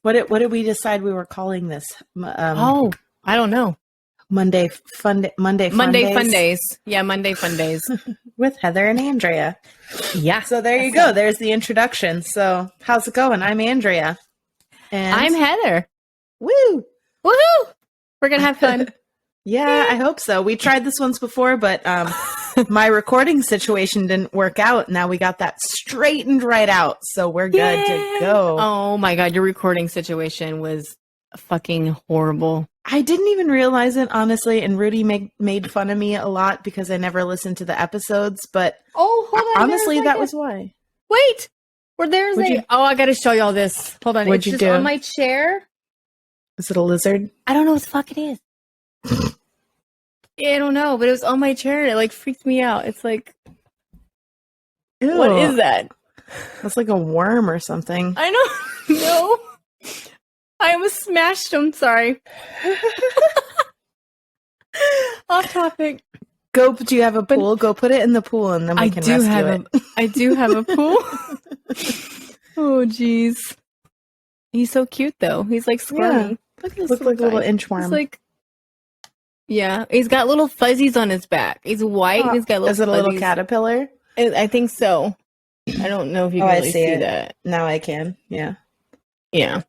What did we decide we were calling this? I don't know. Monday Fun Fun Days days. Yeah, Monday Fun Days. with Heather and Andrea. Yeah. So there you go. There's the introduction. So how's it going? I'm Andrea. And I'm Heather. woo! Woohoo! We're gonna have fun. Yeah, I hope so. We tried this once before, but my recording situation didn't work out. Now we got that straightened right out. So we're good to go. Oh my God, your recording situation was fucking horrible. I didn't even realize it, honestly, and Rudy made fun of me a lot because I never listened to the episodes, but hold on. honestly, that was why. Wait! I gotta show y'all this. Hold on. What'd you do? On my chair. Is it a lizard? I don't know what the fuck it is. I don't know, but it was on my chair and it like freaked me out. It's like, Ew. What is that? That's like a worm or something. I know. No. I almost smashed him. Sorry. Off topic. Do you have a pool? Go put it in the pool and then we can rescue it. I do have a pool. Oh, jeez. He's so cute, though. He's like squirmy. Yeah. Look at this Looks like a little inchworm. He's like, yeah, he's got little fuzzies on his back. He's white. And he's got little Is it a little fuzzies. caterpillar? I think so. I don't know if you can really see that. Now I can. Yeah. Yeah.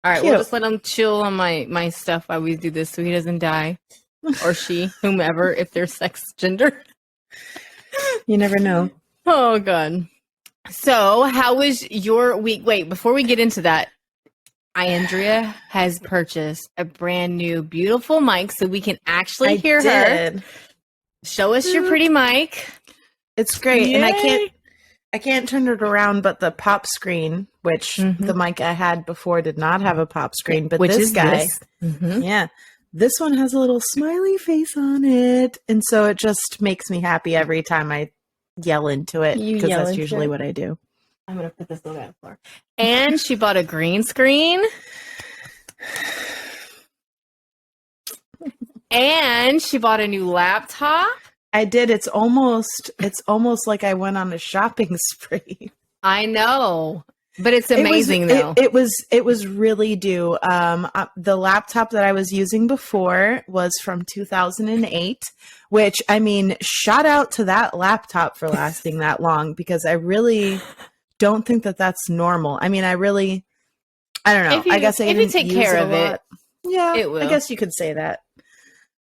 All right, Cute. we'll just let him chill on my stuff while we do this so he doesn't die. Or she, whomever, if they're sex gender. You never know. Oh, God. So, how was your week? Wait, before we get into that, Andrea has purchased a brand new, beautiful mic so we can actually hear her. Show us your pretty mic. It's great. Yay. And I can't turn it around, but the pop screen, which the mic I had before did not have a pop screen, but Which this is guy, this. yeah, this one has a little smiley face on it. And so it just makes me happy every time I yell into it, because that's usually what I do. I'm going to put this little on the floor. And she bought a green screen. And she bought a new laptop. I did. It's almost like I went on a shopping spree. I know, but it's amazing though. It was really due. The laptop that I was using before was from 2008, which, I mean, shout out to that laptop for lasting that long, because I really don't think that that's normal. I mean, I don't know. I guess if you take care of it, yeah, it will. I guess you could say that.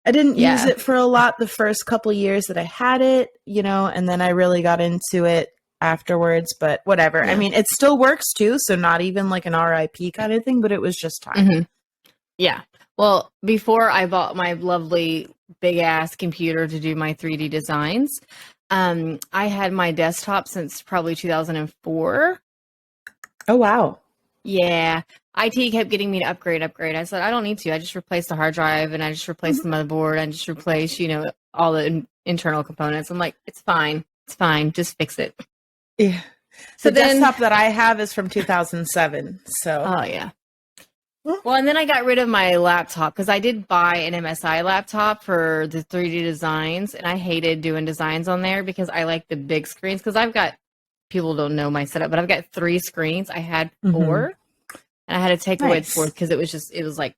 I didn't use it for a lot the first couple years that I had it, and then I really got into it afterwards, but whatever. Yeah. I mean, it still works too, so not even like an RIP kind of thing, but it was just time. Mm-hmm. Yeah. Well, before I bought my lovely big ass computer to do my 3D designs, I had my desktop since probably 2004. Oh, wow. Yeah. IT kept getting me to upgrade. I said, I don't need to. I just replaced the hard drive and I just replaced the motherboard. I just replaced, all the internal components. I'm like, it's fine. Just fix it. Yeah. So the desktop that I have is from 2007. So. Oh, yeah. Well, and then I got rid of my laptop because I did buy an MSI laptop for the 3D designs, and I hated doing designs on there because I like the big screens, because people don't know my setup, but I've got 3 screens. I had 4. And I had to take away the 4th because it was like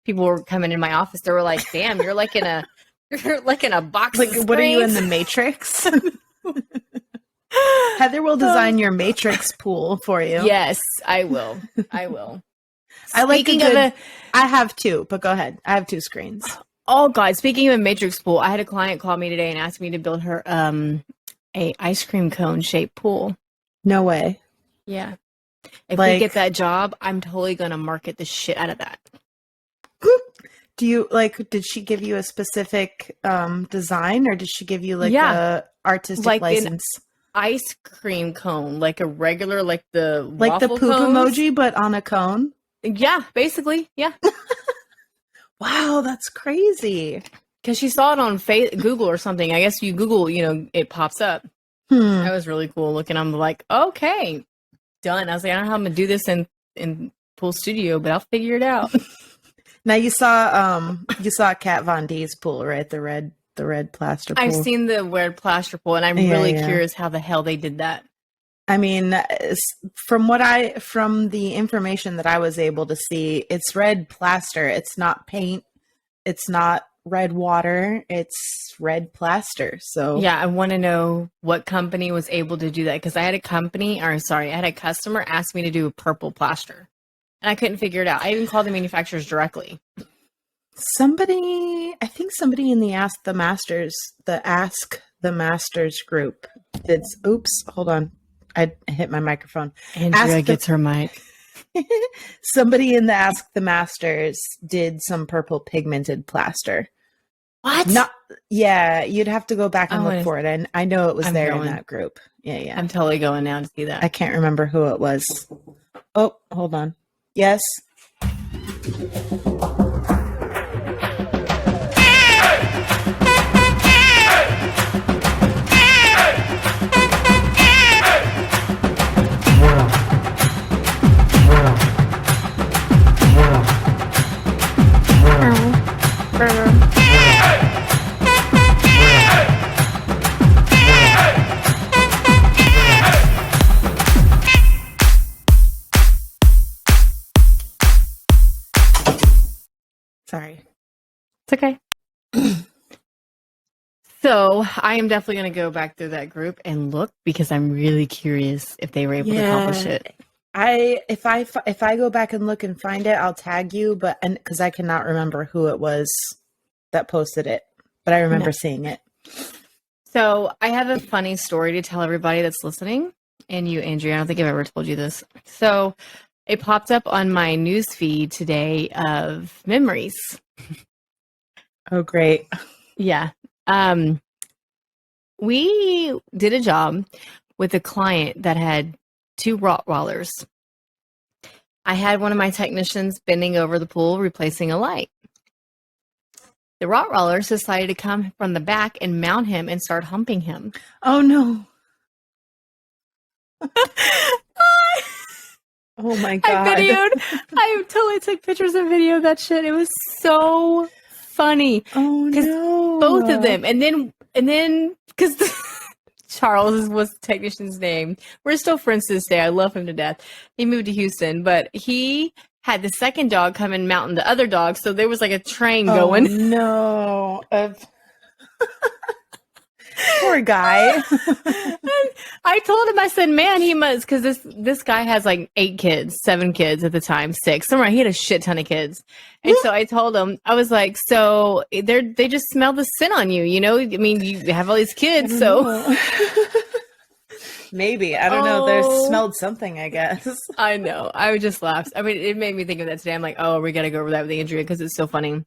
people were coming in my office. They were like, "Damn, you're like in a box." Like, what are you in the Matrix? Heather will design your Matrix pool for you. Yes, I will. I have 2, but go ahead. I have 2 screens. Oh God! Speaking of a Matrix pool, I had a client call me today and ask me to build her a ice cream cone shaped pool. No way. Yeah. If we get that job, I'm totally going to market the shit out of that. Do you did she give you a specific design, or did she give you a artistic license? An ice cream cone, like a regular, like the poop cones. Emoji, but on a cone? Yeah, basically. Yeah. Wow, that's crazy. Because she saw it on Google or something. I guess you Google, it pops up. That was really cool looking. I'm like, okay. Done. I was like, I don't know how I'm gonna do this in Pool Studio, but I'll figure it out. Now you saw Kat Von D's pool, right? The red plaster pool. I've seen the red plaster pool, and I'm really curious how the hell they did that. I mean, from the information that I was able to see, it's red plaster. It's not paint. It's not red water. It's red plaster. So Yeah, I want to know what company was able to do that because I had a customer ask me to do a purple plaster, and I couldn't figure it out. I even called the manufacturers directly. I think somebody in the Ask the Masters group did. Oops, hold on. I hit my microphone. Andrea gets her mic. Somebody in the Ask the Masters did some purple pigmented plaster. What? Not, yeah, you'd have to go back and look for it. And I know it was there in that group. Yeah. I'm totally going now to see that. I can't remember who it was. Oh, hold on. Yes. Sorry. It's okay. So I am definitely going to go back through that group and look because I'm really curious if they were able to accomplish it. If I go back and look and find it, I'll tag you. Because I cannot remember who it was that posted it, but I remember seeing it. So I have a funny story to tell everybody that's listening, and you, Andrea. I don't think I've ever told you this. So it popped up on my news feed today of memories. Oh, great! Yeah. We did a job with a client that had 2 Rottweilers. I had one of my technicians bending over the pool, replacing a light. The Rottweilers decided to come from the back and mount him and start humping him. Oh, no. Oh, my God. I totally took pictures and video of that shit. It was so funny. Oh, no. Both of them. And then, because Charles was the technician's name. We're still friends to this day. I love him to death. He moved to Houston, but he had the second dog come and mount the other dog. So there was like a train going. No. Poor guy. I told him, I said, man, he must, because this guy has like 7 kids at the time, 6. Somewhere he had a shit ton of kids. And so I told him, I was like, so they just smell the sin on you, you know? I mean, you have all these kids, so. Maybe. I don't know. They smelled something, I guess. I know. I would just laugh. I mean, it made me think of that today. I'm like, oh, we got to go over that with Andrea because it's so funny.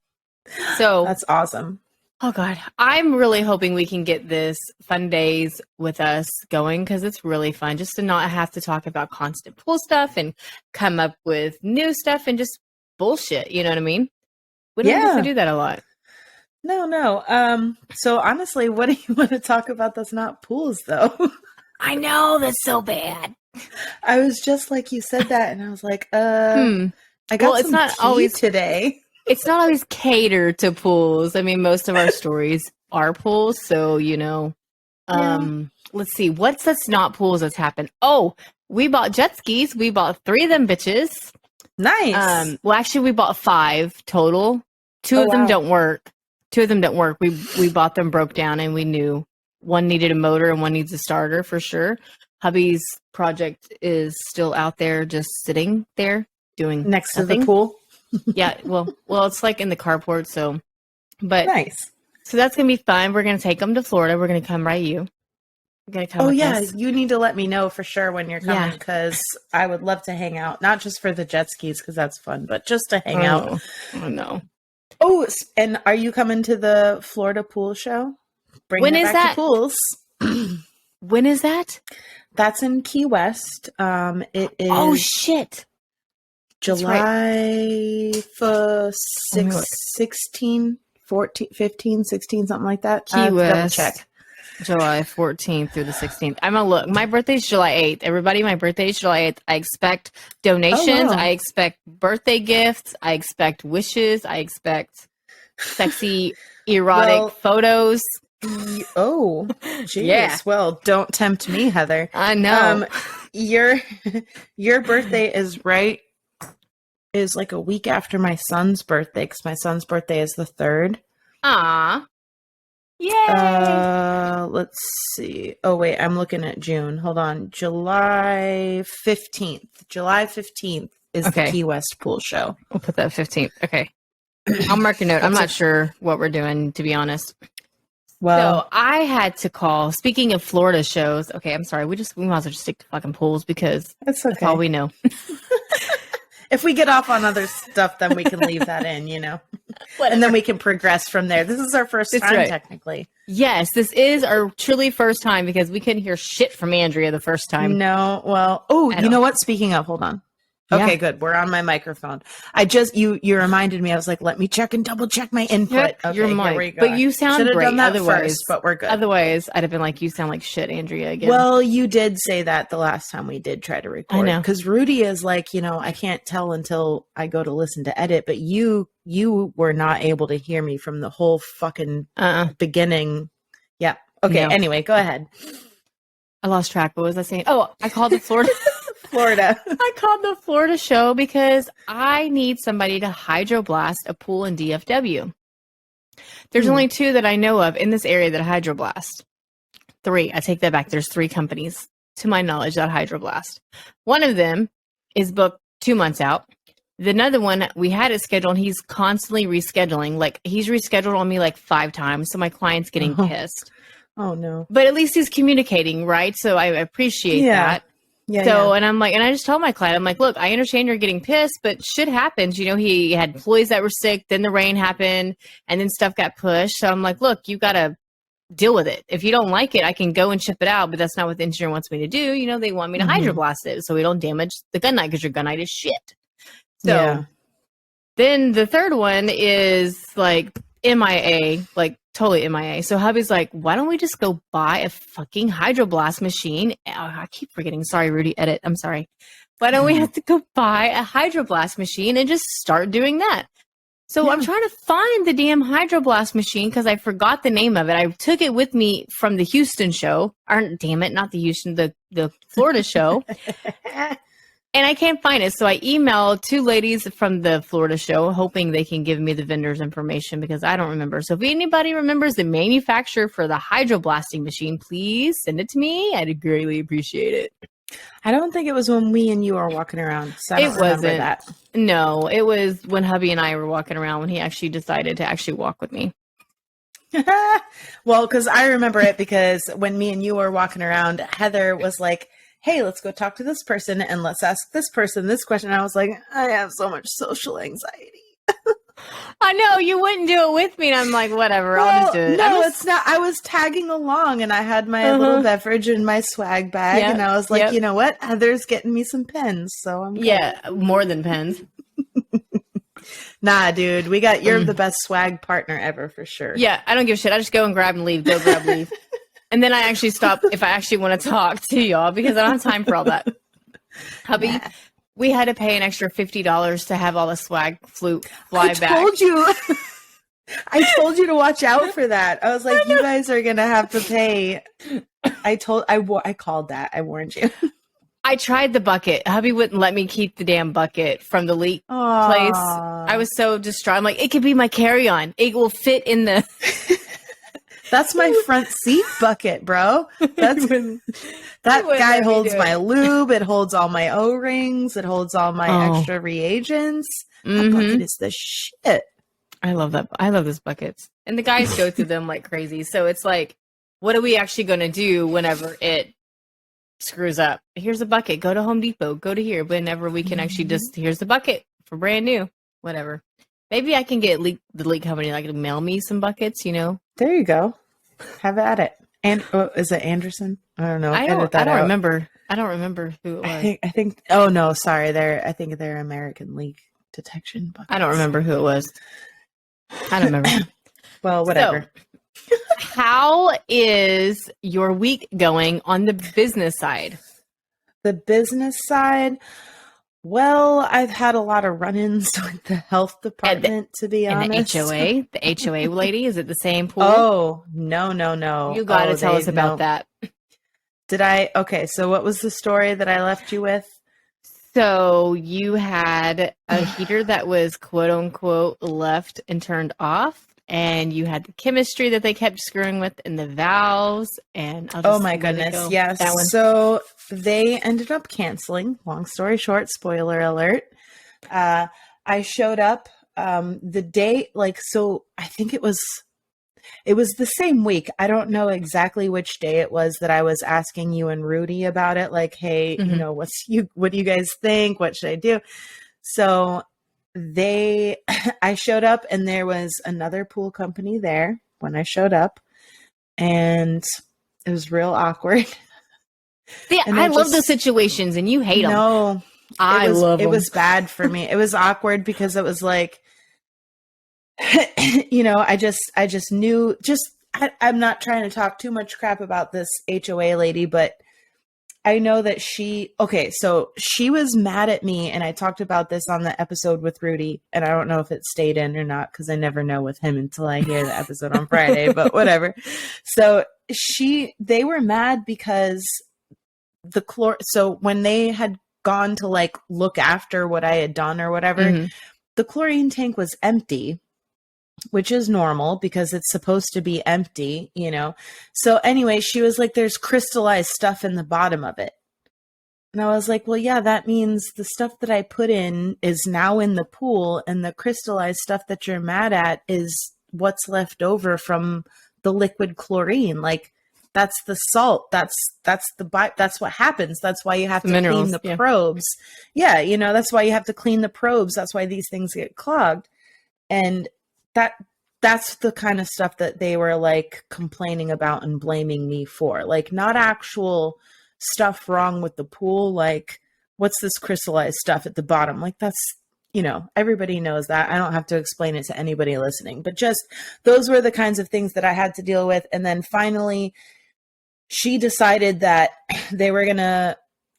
So that's awesome. Oh, God. I'm really hoping we can get this fun days with us going because it's really fun just to not have to talk about constant pool stuff and come up with new stuff and just bullshit. You know what I mean? We don't have to do that a lot. No. So honestly, what do you want to talk about that's not pools, though? I know. That's so bad. I was just like, you said that, and I was like, I got it's not always today. It's not always catered to pools. I mean, most of our stories are pools. So, you know, let's see. What's that's not pools that's happened? Oh, we bought jet skis. We bought 3 of them bitches. Nice. Well, actually, we bought 5 total. 2 of them don't work. 2 of them don't work. We bought them, broke down, and we knew one needed a motor and one needs a starter for sure. Hubby's project is still out there, just sitting there doing next nothing. To the pool. Yeah, well, it's like in the carport, so, but nice. So that's gonna be fun. We're gonna take them to Florida. We're gonna come right you. We're gonna come. Oh yeah, you need to let me know for sure when you're coming because I would love to hang out, not just for the jet skis because that's fun, but just to hang out. Oh no. Oh, and are you coming to the Florida pool show? When is that? Pools. When is that? That's in Key West. It is. Oh shit. July 16, 14, 15, 16, something like that. Key West. Double check. July 14th through the 16th. I'm going to look. My birthday's July 8th. Everybody, my birthday's July 8th. I expect donations. I expect birthday gifts. I expect wishes. I expect sexy, erotic photos. Oh, geez. Yeah. Well, don't tempt me, Heather. I know. Your your birthday is like a week after my son's birthday because my son's birthday is the 3rd. Aw. Yay. Let's see. Oh wait, I'm looking at June. Hold on. July 15th. July 15th is the Okay. Key West pool show. We'll put that 15th. Okay. I'll mark a note. I'm not sure what we're doing, to be honest. Well, So I had to call. Speaking of Florida shows, okay, I'm sorry. We might as well just stick to fucking pools because that's okay. That's all we know. If we get off on other stuff, then we can leave that in, you know, and then we can progress from there. This is our first time, technically. Yes, this is our truly first time because we couldn't hear shit from Andrea the first time. No, well, you know what? Speaking of, hold on. Okay, good. We're on my microphone. You reminded me. I was like, let me check and double check my input. Okay, your mic. But you sound great. Done that otherwise, but we're good. Otherwise, I'd have been like, you sound like shit, Andrea, again. Well, you did say that the last time we did try to record. I know. Because Rudy is like, I can't tell until I go to listen to edit, but you were not able to hear me from the whole fucking beginning. Yeah. Okay, anyway, go ahead. I lost track. What was I saying? Oh, I called the Florida... I called the Florida show because I need somebody to hydroblast a pool in DFW. There's only 2 that I know of in this area that hydroblast. 3. I take that back. There's 3 companies, to my knowledge, that hydroblast. One of them is booked 2 months out. Another one, we had it scheduled, and he's constantly rescheduling. Like, he's rescheduled on me like 5 times, so my client's getting pissed. Oh, no. But at least he's communicating, right? So I appreciate that. Yeah, and I'm like, and I just told my client, I'm like, look, I understand you're getting pissed, but shit happens. He had employees that were sick, then the rain happened, and then stuff got pushed. So I'm like, look, you got to deal with it. If you don't like it, I can go and ship it out, but that's not what the engineer wants me to do. They want me to hydroblast it so we don't damage the gun night because your gun night is shit. So then the third one is like MIA, like totally MIA. So hubby's like, why don't we just go buy a fucking hydroblast machine? Oh, I keep forgetting. Sorry, Rudy, edit. I'm sorry. Why don't we have to go buy a hydroblast machine and just start doing that? So I'm trying to find the damn hydroblast machine because I forgot the name of it. I took it with me from the Houston show. Or, damn it, not the Houston, the Florida show. And I can't find it. So I emailed 2 ladies from the Florida show, hoping they can give me the vendor's information because I don't remember. So if anybody remembers the manufacturer for the hydroblasting machine, please send it to me. I'd greatly appreciate it. I don't think it was when we and you were walking around. So it wasn't that. No, it was when hubby and I were walking around when he actually decided to actually walk with me. Well, because I remember it because when me and you were walking around, Heather was like, hey, let's go talk to this person and let's ask this person this question. And I was like, I have so much social anxiety. I know, you wouldn't do it with me. And I'm like, whatever, I'll just do it. No, it's not. I was tagging along and I had my little beverage in my swag bag. And I was like, you know what? Heather's getting me some pens. So I'm good. Yeah, more than pens. Nah, dude, you're the best swag partner ever for sure. Yeah, I don't give a shit. I just go and grab and leave. Go grab, leave. And then I actually stop if I actually want to talk to y'all because I don't have time for all that. Hubby, we had to pay an extra $50 to have all the swag fly back. I told you to watch out for that. I was like, you guys are going to have to pay. I called that. I warned you. I tried the bucket. Hubby wouldn't let me keep the damn bucket from the leak place. I was so distraught. I'm like, it could be my carry-on. It will fit in the... That's my front seat bucket, bro. That guy holds my lube. It holds all my O-rings. It holds all my extra reagents. That bucket is the shit. I love that. I love those buckets. And the guys go through them like crazy. So it's like, what are we actually going to do whenever it screws up? Here's a bucket. Go to Home Depot. Go to here. Whenever we can actually just, here's the bucket for brand new. Whatever. Maybe I can get the leak company like to mail me some buckets, There you go. Have at it. And is it Anderson? I don't know. I don't remember. I don't remember who it was. I think. Oh no, sorry. I think they're American Leak Detection buckets. I don't remember who it was. I don't remember. Well, whatever. So, how is your week going on the business side? The business side. Well, I've had a lot of run-ins with the health And department, to be and honest. the HOA lady, is it the same pool? Oh, no, no, no. You got to Oh, tell they us about no. that. Did I? Okay, so what was the story that I left you with? So you had a heater that was quote unquote left and turned off, and you had the chemistry that they kept screwing with in the valves, and I'll Oh just my let it goodness, go. yes. That one. So they ended up canceling. Long story short, spoiler alert. Uh, I showed up the day, like, so I think it was the same week. I don't know exactly which day it was that I was asking you and Rudy about it. Like, hey, Hmm. what do you guys think? What should I do? So I showed up and there was another pool company there when I showed up, and it was real awkward. See, And I I love those just, situations, and you hate them. no, I love it them. was bad for me. It was awkward because it was like, I just knew, I'm not trying to talk too much crap about this HOA lady, but I know that okay, so she was mad at me, and I talked about this on the episode with Rudy, and I don't know if it stayed in or not because I never know with him until I hear the episode on Friday, but whatever. So they were mad because so when they had gone to like look after what I had done or whatever, Hmm. the chlorine tank was empty, which is normal because it's supposed to be empty. So anyway, she was like, there's crystallized stuff in the bottom of it. And I was like, well, yeah, that means the stuff that I put in is now in the pool, and the crystallized stuff that you're mad at is what's left over from the liquid chlorine. Like, that's the salt. That's what happens. That's why you have The to clean minerals, the yeah. probes. Yeah, that's why you have to clean the probes. That's why these things get clogged. And that that's the kind of stuff that they were like complaining about and blaming me for. Like, not actual stuff wrong with the pool, like, what's this crystallized stuff at the bottom? Like, that's, everybody knows that. I don't have to explain it to anybody listening, but just those were the kinds of things that I had to deal with. And then finally she decided that they were going to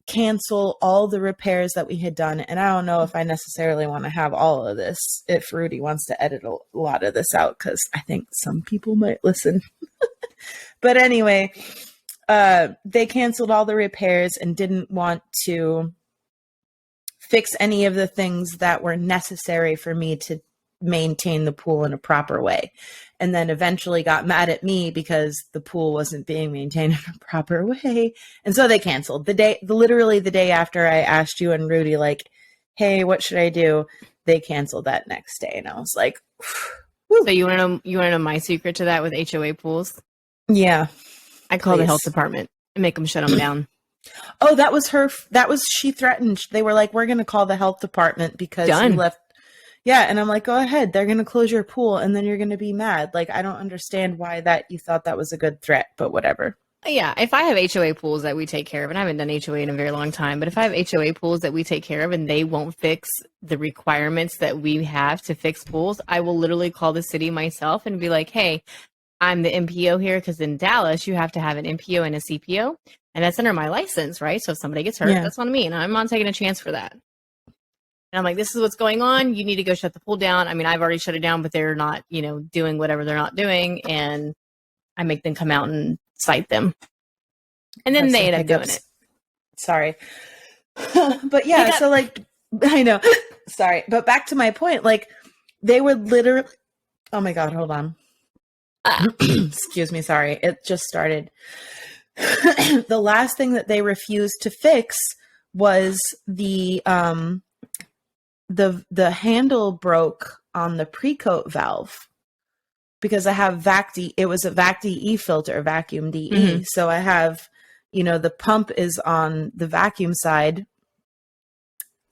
cancel all the repairs that we had done. And I don't know if I necessarily want to have all of this, if Rudy wants to edit a lot of this out, because I think some people might listen. But anyway, they canceled all the repairs and didn't want to fix any of the things that were necessary for me to maintain the pool in a proper way. And then eventually got mad at me because the pool wasn't being maintained in a proper way. And so they canceled literally the day after I asked you and Rudy, like, hey, what should I do? They canceled that next day. And I was like, whew. So you want to know my secret to that with HOA pools? Yeah. I call the Please. health department and make them shut them down. Oh, she threatened. They were like, we're going to call the health department because you Done. left. Yeah. And I'm like, go ahead. They're going to close your pool and then you're going to be mad. Like, I don't understand why you thought that was a good threat, but whatever. Yeah, if I have HOA pools that we take care of, and I haven't done HOA in a very long time, but if I have HOA pools that we take care of and they won't fix the requirements that we have to fix pools, I will literally call the city myself and be like, hey, I'm the MPO here, because in Dallas, you have to have an MPO and a CPO, and that's under my license, right? So if somebody gets hurt, Yeah. that's on me, and I'm not taking a chance for that. And I'm like, this is what's going on. You need to go shut the pool down. I mean, I've already shut it down, but they're not, doing whatever they're not doing, and I make them come out and cite them. And then they end up doing it. Sorry. But yeah, so like, I know. Sorry. But back to my point, like, they would literally, oh my God, hold on. Excuse me. Sorry. It just started. The last thing that they refused to fix was the handle broke on the pre-coat valve, because I have it was a VAC DE filter, vacuum DE. Mm-hmm. So I have, the pump is on the vacuum side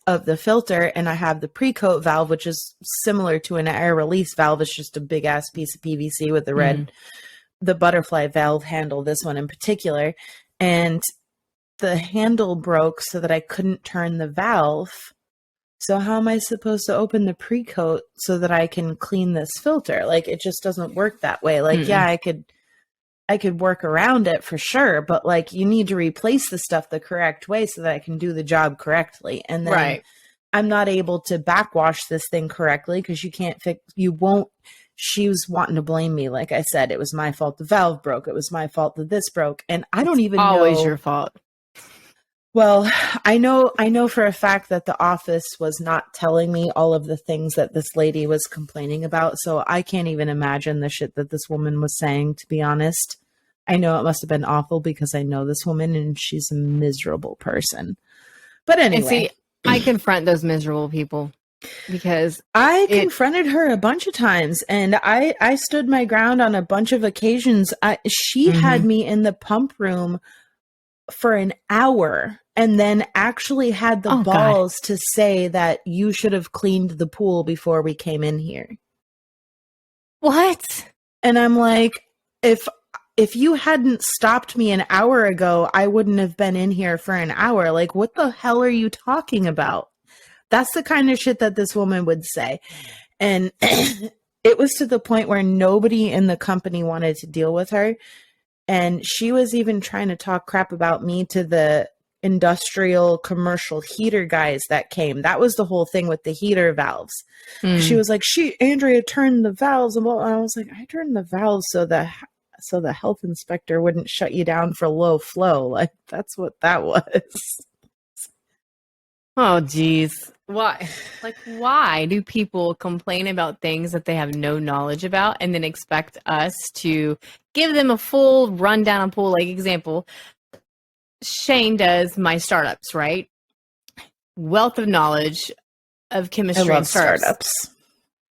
of the filter, and I have the pre-coat valve, which is similar to an air release valve. It's just a big ass piece of PVC with the red, the butterfly valve handle, this one in particular. And the handle broke so that I couldn't turn the valve. So how am I supposed to open the pre-coat so that I can clean this filter? Like, it just doesn't work that way. Like, yeah, I could work around it for sure, but like, you need to replace the stuff the correct way so that I can do the job correctly. And then right. I'm not able to backwash this thing correctly because you won't. She was wanting to blame me. Like I said, it was my fault the valve broke. It was my fault that this broke. And I don't even know. Always your fault. Well, I know for a fact that the office was not telling me all of the things that this lady was complaining about. So I can't even imagine the shit that this woman was saying, to be honest. I know it must have been awful because I know this woman and she's a miserable person. But anyway. And see, I confront those miserable people because I confronted her a bunch of times and I stood my ground on a bunch of occasions. She had me in the pump room for an hour and then actually had the balls to say that you should have cleaned the pool before we came in here. What? And I'm like, if you hadn't stopped me an hour ago, I wouldn't have been in here for an hour. Like, what the hell are you talking about? That's the kind of shit that this woman would say. And it was to the point where nobody in the company wanted to deal with her. And she was even trying to talk crap about me to the industrial commercial heater guys that came. That was the whole thing with the heater valves. She was like, Andrea turned the valves. And I was like, I turned the valves so the health inspector wouldn't shut you down for low flow. Like, that's what that was. Oh, geez. Why? Like, why do people complain about things that they have no knowledge about and then expect us to give them a full rundown on pool? Like, example, Shane does my startups, right? Wealth of knowledge of chemistry and startups.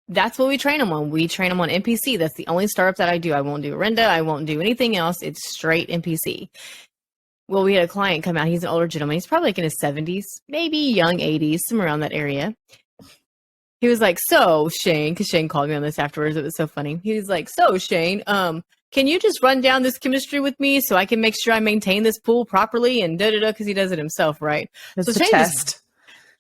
That's what we train them on. We train them on MPC. That's the only startup that I do. I won't do Renda. I won't do anything else. It's straight MPC. Well, we had a client come out. He's an older gentleman. He's probably like in his 70s, maybe young 80s, somewhere around that area. He was like, so Shane, because Shane called me on this afterwards. It was so funny. He was like, so Shane, can you just run down this chemistry with me so I can make sure I maintain this pool properly and da-da-da, because he does it himself, right? It's so a Shane test.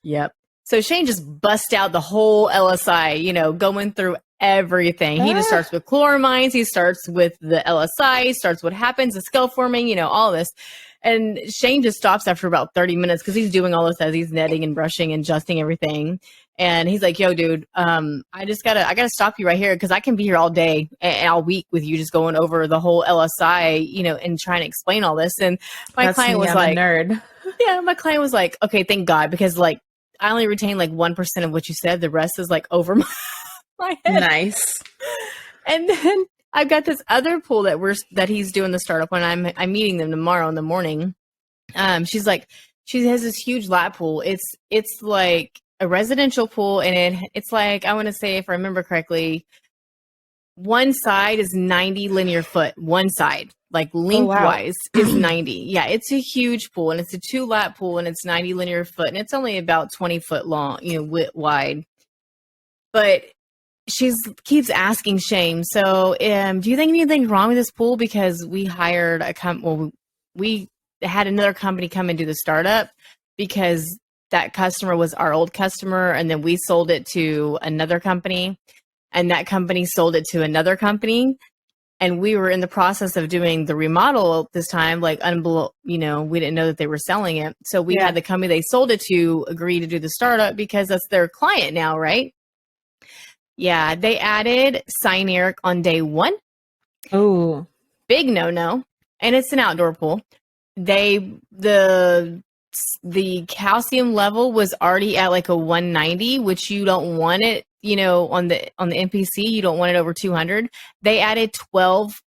Yep. So Shane just busts out the whole LSI, going through everything. He just starts with chloramines. He starts with the LSI, starts what happens, the scale forming, all this. And Shane just stops after about 30 minutes because he's doing all this as he's netting and brushing and adjusting everything. And he's like, yo, dude, I gotta stop you right here because I can be here all day and all week with you just going over the whole LSI, and trying to explain all this. And my client was like, nerd. Yeah, my client was like, okay, thank God, because like I only retain like 1% of what you said. The rest is like over my head. Nice. And then I've got this other pool that he's doing the startup when I'm meeting them tomorrow in the morning. She has this huge lap pool. It's like a residential pool, and it's like, I want to say, if I remember correctly, one side is 90 linear foot. One side, like lengthwise, is 90. Yeah, it's a huge pool, and it's a 2-lap pool, and it's 90 linear foot, and it's only about 20 foot long, wide. But she keeps asking Shane, so do you think anything's wrong with this pool? Because we hired we had another company come and do the startup because that customer was our old customer, and then we sold it to another company, and that company sold it to another company. And we were in the process of doing the remodel this time, like, we didn't know that they were selling it. So we had the company they sold it to agree to do the startup because that's their client now, right? Yeah, they added cyanuric on day 1. Oh, big no. And it's an outdoor pool. The calcium level was already at like a 190, which you don't want it, on the MPC, you don't want it over 200. They added 12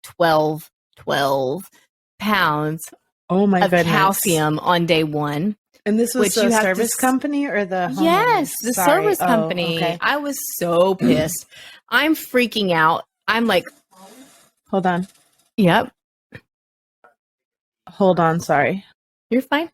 pounds of goodness. Calcium on day 1. And this was the service company or the homeowner? Yes, the service company. Okay. I was so pissed. I'm freaking out. I'm like, hold on. Yep. Hold on. Sorry. You're fine.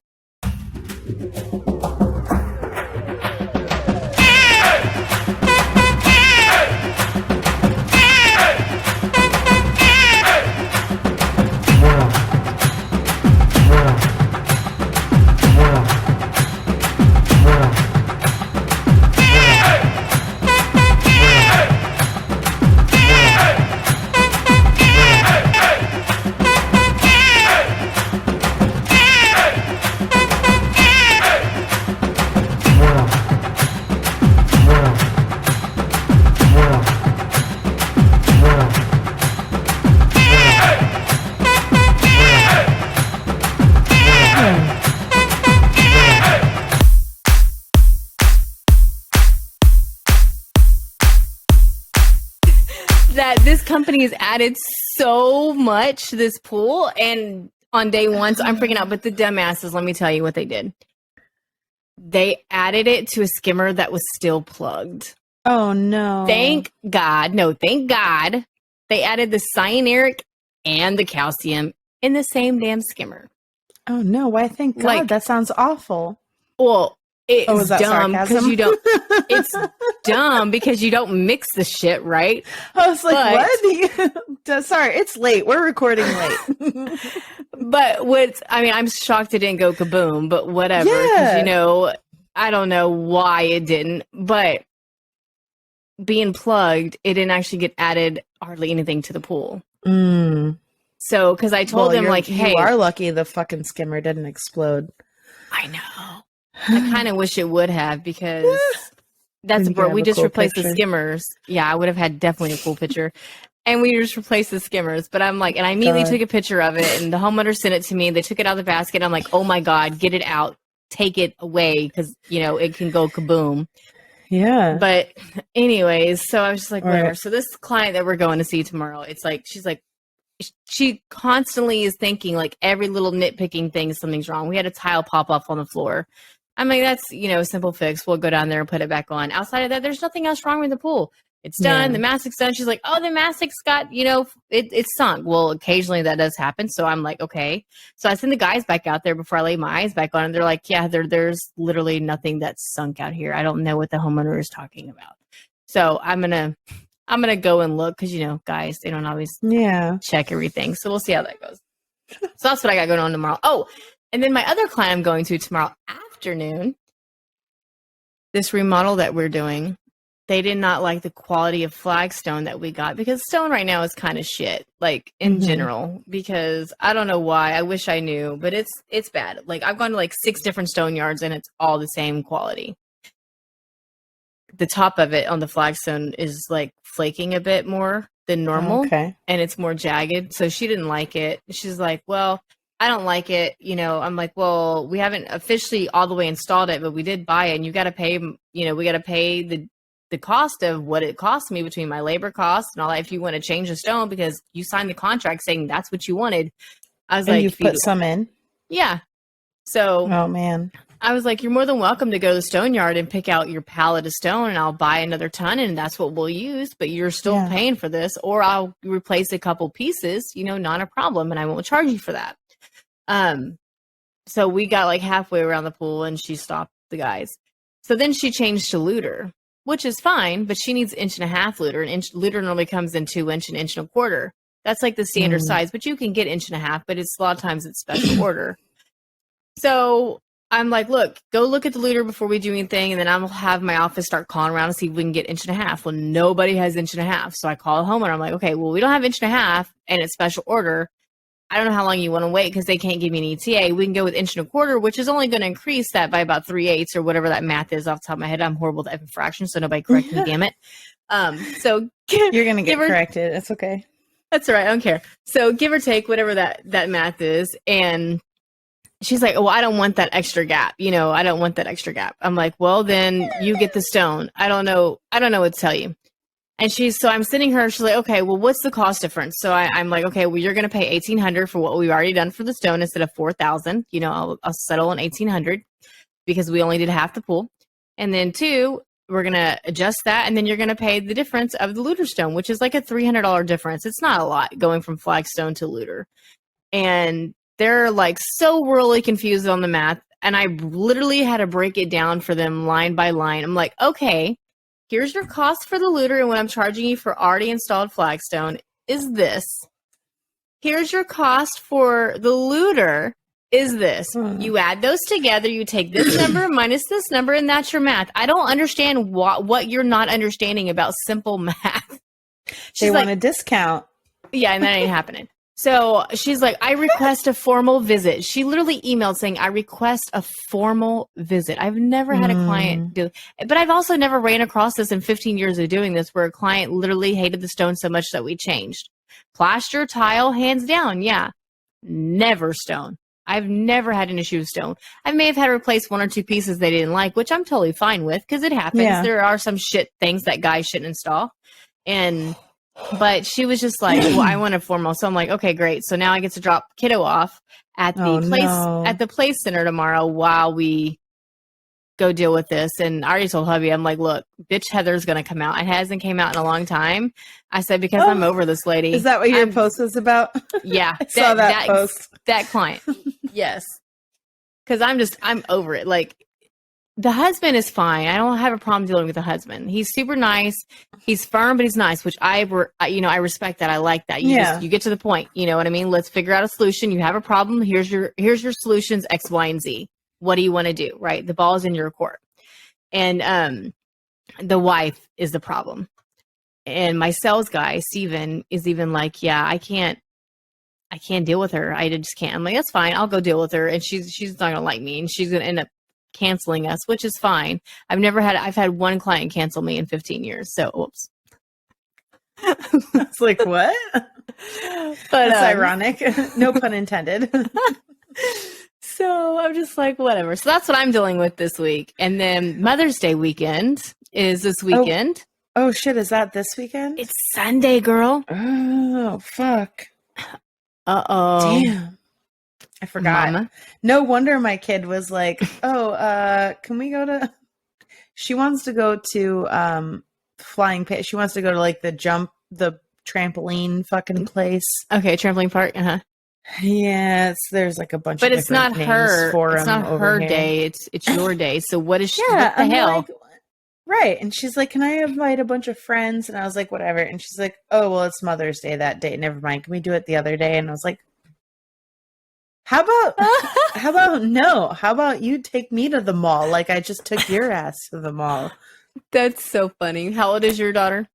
company has added so much to this pool, and on day one, so I'm freaking out. But the dumbasses, let me tell you what they did. They added it to a skimmer that was still plugged. Oh no! Thank God. No, thank God. They added the cyanuric and the calcium in the same damn skimmer. Oh no! Why? Thank God. Like, that sounds awful. Well, it's that dumb because sarcasm? you don't. It's dumb because you don't mix the shit, right? I was like, what? Sorry, it's late. We're recording late. But I'm shocked it didn't go kaboom, but whatever. Because, I don't know why it didn't. But being plugged, it didn't actually get added hardly anything to the pool. So, because I told them, hey. You are lucky the fucking skimmer didn't explode. I know. I kind of wish it would have, because that's we just replaced the skimmers. Yeah, I would have had definitely a cool picture. And we just replaced the skimmers. But I'm like, and I immediately took a picture of it, and the homeowner sent it to me. They took it out of the basket. I'm like, oh my God, get it out. Take it away, because, it can go kaboom. Yeah. But anyways, so I was just like, whatever. Right. So this client that we're going to see tomorrow, it's like, she constantly is thinking like every little nitpicking thing, something's wrong. We had a tile pop off on the floor. I'm like, that's, a simple fix. We'll go down there and put it back on. Outside of that, there's nothing else wrong with the pool. It's done. The mastic's done. She's like, oh, the mastic's got, it's sunk. Well, occasionally that does happen. So I'm like, okay. So I send the guys back out there before I lay my eyes back on, and they're like, yeah, there's literally nothing that's sunk out here. I don't know what the homeowner is talking about. So I'm going to go and look, because, guys, they don't always check everything. So we'll see how that goes. So that's what I got going on tomorrow. Oh, and then my other client I'm going to tomorrow afternoon, this remodel that we're doing, they did not like the quality of flagstone that we got, because stone right now is kind of shit, like in general, because I don't know why. I wish I knew, but it's bad. Like, I've gone to like 6 different stone yards and it's all the same quality. The top of it on the flagstone is like flaking a bit more than normal. Okay. And it's more jagged. So she didn't like it. She's like, well, I don't like it. I'm like, well, we haven't officially all the way installed it, but we did buy it, and you got to pay, we got to pay the cost of what it cost me between my labor costs and all that, if you want to change the stone, because you signed the contract saying that's what you wanted. I was like, you've put some in? Yeah. So, oh man, I was like, you're more than welcome to go to the stone yard and pick out your pallet of stone, and I'll buy another ton, and that's what we'll use, but you're still paying for this, or I'll replace a couple pieces, not a problem, and I won't charge you for that. So we got like halfway around the pool, and she stopped the guys. So then she changed to looter, which is fine, but she needs 1.5 looter. Looter normally comes in 2-inch and 1.25 inch. That's like the standard size, but you can get 1.5 inch, but it's a lot of times it's special order. So I'm like, look, go look at the looter before we do anything, and then I'll have my office start calling around and see if we can get 1.5 inch. Well, nobody has 1.5 inch. So I call the homeowner. I'm like, okay, well, we don't have 1.5 inch, and it's special order. I don't know how long you want to wait, because they can't give me an ETA. We can go with 1.25 inch, which is only going to increase that by about 3/8 or whatever that math is off the top of my head. I'm horrible at fractions, so nobody correct me, damn it. So you're going to get corrected. It's okay. That's all right. I don't care. So give or take whatever that math is. And she's like, well, I don't want that extra gap. I don't want that extra gap. I'm like, well, then you get the stone. I don't know what to tell you. And so I'm sending her, she's like, okay, well, what's the cost difference? So I'm like, okay, well, you're going to pay $1,800 for what we've already done for the stone instead of $4,000. I'll settle on $1,800 because we only did half the pool. And then 2, we're going to adjust that. And then you're going to pay the difference of the looter stone, which is like a $300 difference. It's not a lot going from flagstone to looter. And they're like so really confused on the math. And I literally had to break it down for them line by line. I'm like, okay, here's your cost for the looter, and what I'm charging you for already installed flagstone is this. Here's your cost for the looter is this. You add those together, you take this number minus this number, and that's your math. I don't understand what you're not understanding about simple math. They want a discount. Yeah, and that ain't happening. So she's like, I request a formal visit. She literally emailed saying, I request a formal visit. I've never had a client do, but I've also never ran across this in 15 years of doing this, where a client literally hated the stone so much that we changed. Plaster, tile, hands down. Yeah. Never stone. I've never had an issue with stone. I may have had to replace 1 or 2 pieces they didn't like, which I'm totally fine with, because it happens. Yeah. There are some shit things that guys shouldn't install. And But she was just like, well, I want a formal. So I'm like, okay, great. So now I get to drop kiddo off at the play center tomorrow while we go deal with this. And I already told hubby, I'm like, look, bitch Heather's going to come out. It hasn't came out in a long time. I said, because I'm over this lady. Is that what your post was about? Yeah. I saw that post. That client. Yes. Because I'm over it. Like, the husband is fine. I don't have a problem dealing with the husband. He's super nice. He's firm, but he's nice, which I respect that. I like that. You get to the point. You know what I mean? Let's figure out a solution. You have a problem. Here's your solutions, X, Y, and Z. What do you want to do? Right? The ball is in your court. And the wife is the problem. And my sales guy, Steven, is even like, yeah, I can't deal with her. I just can't. I'm like, that's fine. I'll go deal with her. And she's not gonna like me, and she's gonna end up canceling us, which is fine. I've had one client cancel me in 15 years. So, whoops. It's like, what? But that's ironic. No pun intended. So I'm just like, whatever. So that's what I'm dealing with this week. And then Mother's Day weekend is this weekend. Oh shit, is that this weekend? It's Sunday, girl. Oh, fuck. Uh-oh. Damn. I forgot. Mama. No wonder my kid was like, can we go to... She wants to go to flying pit. She wants to go to like the trampoline fucking place. Okay, trampoline park. Uh-huh. Yeah, there's like a bunch but of it's not her. For it's not her here. day. It's your day. So what is she? Yeah, what the hell? Like, right. And she's like, can I invite a bunch of friends? And I was like, whatever. And she's like, oh, well, it's Mother's Day that day. Never mind. Can we do it the other day? And I was like, how about no? How about you take me to the mall? Like I just took your ass to the mall. That's so funny. How old is your daughter?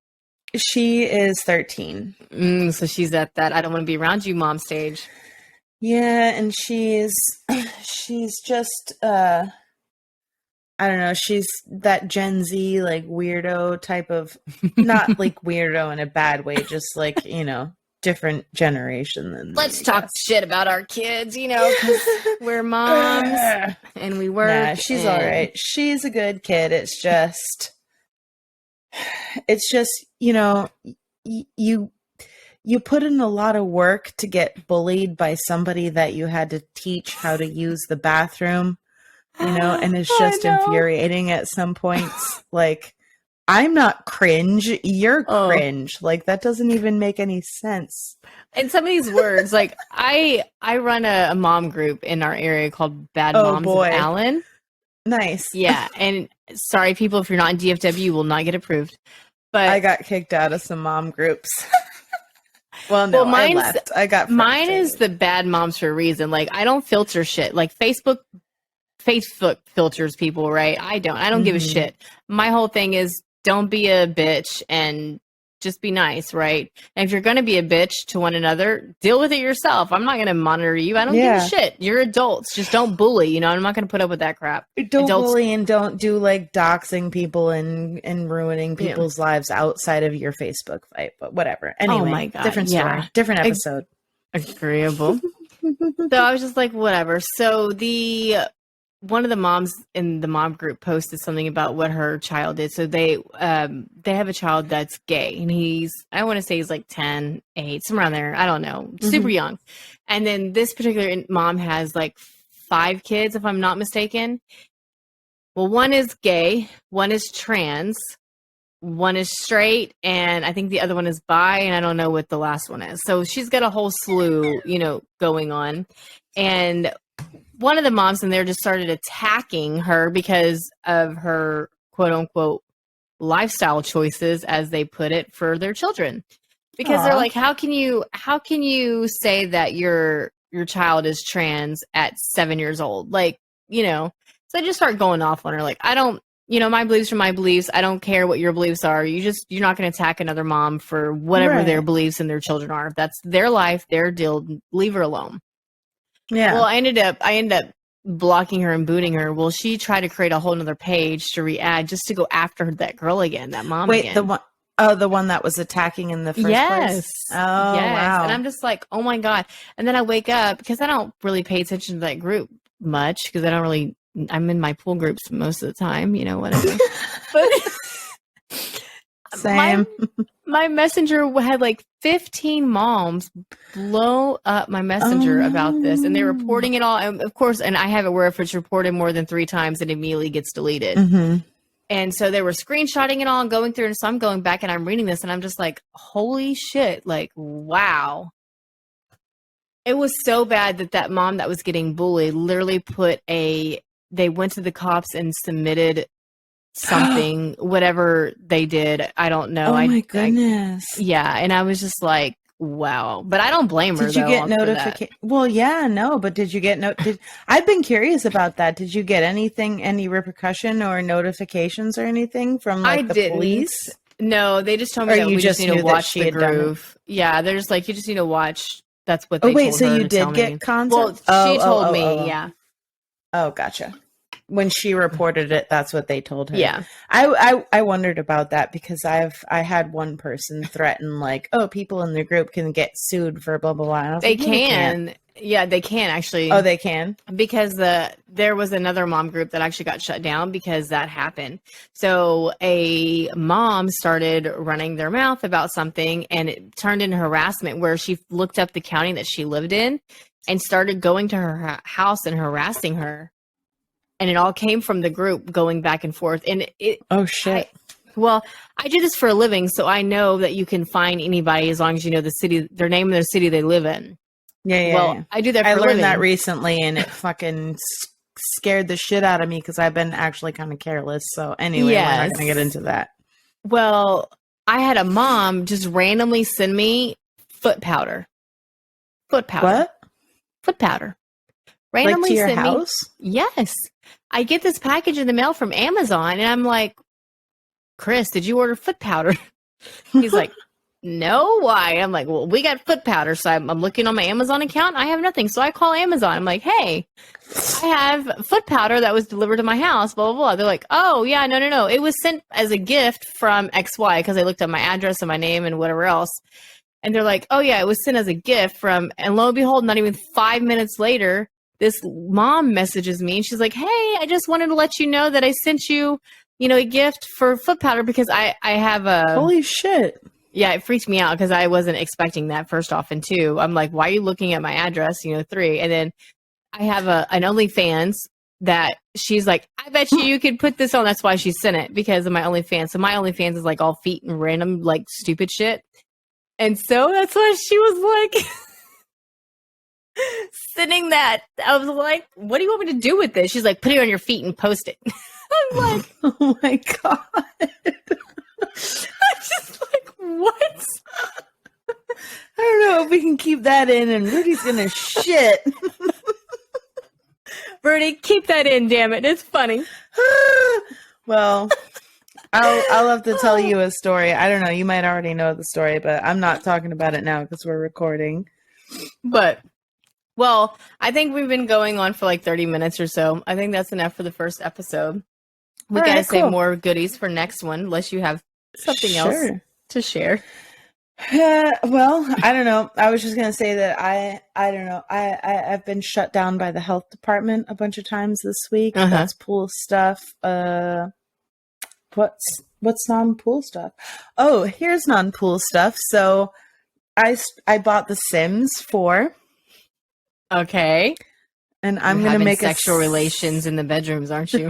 She is 13. So she's at that I don't want to be around you mom stage. Yeah, and she's just I don't know, she's that Gen Z like weirdo type of, not like weirdo in a bad way, just like, different generation than let's talk shit about our kids, because we're moms and we work. Nah, she's all right. She's a good kid. It's just you put in a lot of work to get bullied by somebody that you had to teach how to use the bathroom, and it's just infuriating at some points. Like, I'm not cringe, you're cringe. Like, that doesn't even make any sense. And some of these words, like I run a mom group in our area called Bad Moms of Allen. Nice. Yeah. And sorry, people, if you're not in DFW, you will not get approved. But I got kicked out of some mom groups. Well, no, I left. I got mine is the bad moms for a reason. Like, I don't filter shit. Like Facebook filters people, right? I don't give a shit. My whole thing is don't be a bitch and just be nice, right? And if you're going to be a bitch to one another, deal with it yourself. I'm not going to monitor you. I don't give a shit. You're adults. Just don't bully. I'm not going to put up with that crap. Don't bully and don't do like doxing people and ruining people's lives outside of your Facebook fight. But whatever. Anyway, oh my God. Different story. Different episode. Agreeable. So I was just like, whatever. So one of the moms in the mom group posted something about what her child did. So they have a child that's gay, and I want to say he's like 10, 8, somewhere around there. I don't know, super young. And then this particular mom has like 5 kids, if I'm not mistaken. Well, one is gay, one is trans, one is straight, and I think the other one is bi, and I don't know what the last one is. So she's got a whole slew, going on. And one of the moms in there just started attacking her because of her quote unquote lifestyle choices, as they put it, for their children. Because they're like, how can you say that your child is trans at 7 years old? Like, so I just start going off on her. Like, I don't, my beliefs are my beliefs. I don't care what your beliefs are. You're not going to attack another mom for whatever their beliefs and their children are. That's their life, their deal. Leave her alone. Yeah. Well, I ended up blocking her and booting her. Well, she tried to create a whole nother page to re-add just to go after that girl again, that mom again. The one that was attacking in the first place? Oh, yes. Wow. And I'm just like, oh my God. And then I wake up, because I don't really pay attention to that group much, because I'm in my pool groups most of the time, whatever. But same. My messenger had like 15 moms blow up my messenger about this, and they're reporting it all. And of course, and I have it where if it's reported more than 3 times, it immediately gets deleted. Mm-hmm. And so they were screenshotting it all and going through. And so I'm going back and I'm reading this, and I'm just like, holy shit! Like, wow. It was so bad that mom that was getting bullied literally they went to the cops and submitted something, whatever they did. I don't know. Oh my goodness. Yeah. And I was just like, wow. But I don't blame her. Did you get notification? Well, yeah, no, but did you get I've been curious about that. Did you get any repercussion or notifications or anything from like the police? No, they just told me that we just need to watch the groove. Yeah, they're just like, you just need to watch. That's what they told her. So you did get contact? Well, she told me, yeah. Oh, gotcha. When she reported it, that's what they told her. Yeah. I wondered about that because I had one person threaten like, oh, people in the group can get sued for blah blah blah. They can. Yeah, they can actually. Oh, they can? Because there was another mom group that actually got shut down because that happened. So a mom started running their mouth about something, and it turned into harassment where she looked up the county that she lived in and started going to her house and harassing her. And it all came from the group going back and forth. And oh shit. I do this for a living, so I know that you can find anybody as long as you know their name and the city they live in. Yeah. I do that for a living. I learned that recently, and it fucking scared the shit out of me because I've been actually kind of careless. So anyway, we're not going to get into that. Well, I had a mom just randomly send me foot powder. What? Foot powder. Randomly like to your sent house? Yes. I get this package in the mail from Amazon, and I'm like, Chris, did you order foot powder? He's like, no, why? I'm like, well, we got foot powder. So I'm looking on my Amazon account. I have nothing. So I call Amazon. I'm like, hey, I have foot powder that was delivered to my house, blah, blah, blah. They're like, oh, yeah, no. It was sent as a gift from XY because I looked at my address and my name and whatever else. And they're like, oh, yeah, it was sent as a gift from, and lo and behold, not even 5 minutes later, this mom messages me and she's like, hey, I just wanted to let you know that I sent you, a gift for foot powder because I have a... Holy shit. Yeah, it freaked me out because I wasn't expecting that, first off. And 2, I'm like, why are you looking at my address? 3. And then I have an OnlyFans that she's like, I bet you could put this on. That's why she sent it, because of my OnlyFans. So my OnlyFans is like all feet and random, like stupid shit. And so that's why she was like... sending that. I was like, what do you want me to do with this? She's like, put it on your feet and post it. I'm like, oh my God. I'm just like, what? I don't know if we can keep that in and Rudy's gonna shit. Rudy, keep that in, damn it. It's funny. Well, I'll have to tell you a story. I don't know. You might already know the story, but I'm not talking about it now because we're recording. Well, I think we've been going on for like 30 minutes or so. I think that's enough for the first episode. We got to save more goodies for next one, unless you have something else to share. Well, I don't know. I was just going to say that I don't know. I've been shut down by the health department a bunch of times this week. That's pool stuff. What's non-pool stuff? Oh, here's non-pool stuff. So I bought The Sims 4. Okay. And I'm going to make sexual relations in the bedrooms, aren't you?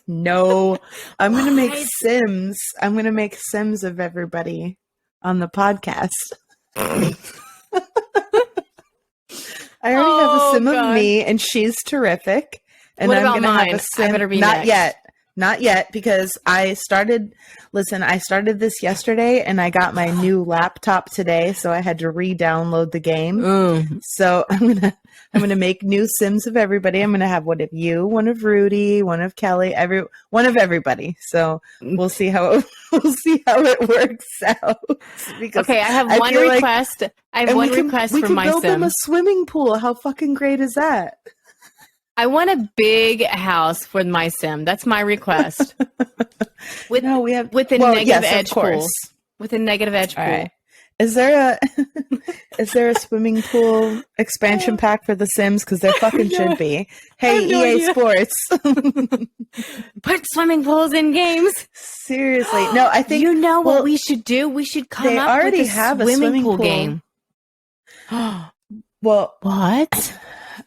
No. I'm going to make Sims. I'm going to make Sims of everybody on the podcast. I already have a Sim of me, and she's terrific. And what I'm about gonna mine? have a Sim. I better be not next. yet. Not yet, because I started this yesterday and I got my new laptop today, so I had to re-download the game. So I'm gonna make new Sims of everybody. I'm gonna have one of you, one of Rudy, one of Kelly, one of everybody. So we'll see how it works out. Okay, I have one request. I have one request for my Sim. We can build them a swimming pool. How fucking great is that? I want a big house for my Sim. That's my request. With a negative edge pool. With a negative edge pool. Is there a swimming pool expansion pack for The Sims? Because there fucking should be. Hey, no EA idea. Sports. Put swimming pools in games. Seriously. No, I think what we should do? We should come they up already with have a a swimming swimming pool pool. game. Well, What?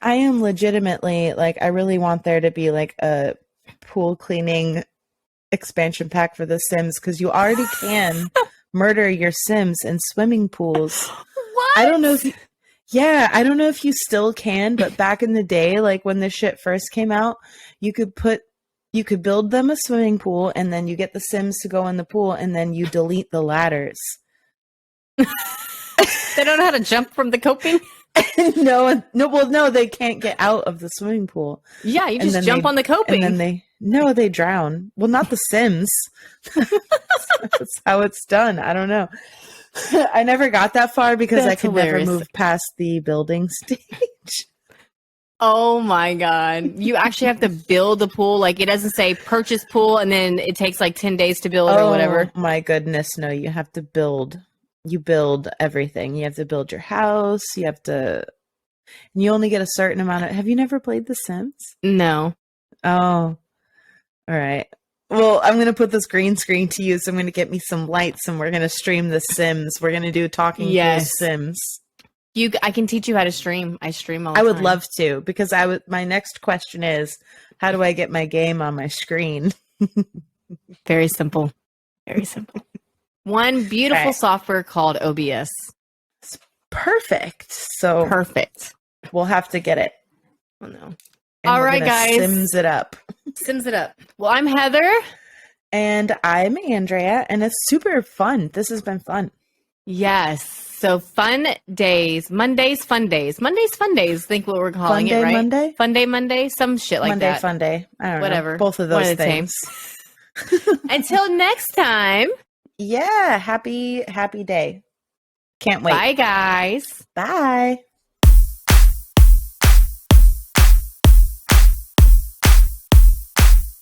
I am legitimately like, I really want there to be like a pool cleaning expansion pack for The Sims, because you already can murder your Sims in swimming pools. What? I don't know if you still can, but back in the day, like when this shit first came out, you could build them a swimming pool, and then you get the Sims to go in the pool, and then you delete the ladders. They don't know how to jump from the coping? No, they can't get out of the swimming pool. Yeah, you just jump on the coping. And then they drown. Well, not the Sims. That's how it's done. I don't know. I never got that far because I could never move past the building stage. Oh my God. You actually have to build a pool. Like, it doesn't say purchase pool and then it takes like 10 days to build or whatever. Oh my goodness. No, you have to build. You build everything. You have to build your house. You only get a certain amount of. Have you never played The Sims? No. Oh, all right. Well, I'm going to put this green screen to use. I'm going to get me some lights, and we're going to stream The Sims. We're going to do talking pool Sims. I can teach you how to stream. I stream all the time. I time. would love to, because my next question is, how do I get my game on my screen? Very simple. Very simple. One beautiful software called OBS. It's perfect. So perfect. We'll have to get it. Oh no. And all right, guys. Sims it up. Sims it up. Well, I'm Heather. And I'm Andrea, and it's super fun. This has been fun. Yes. So fun days. Mondays, fun days. Mondays, fun days. Think what we're calling it, right? Monday? Fun day, Monday? Some shit like Monday, that. Fun day. I don't Whatever. know. Both of those things. Until next time. Yeah. Happy day. Can't wait. Bye, guys. Bye.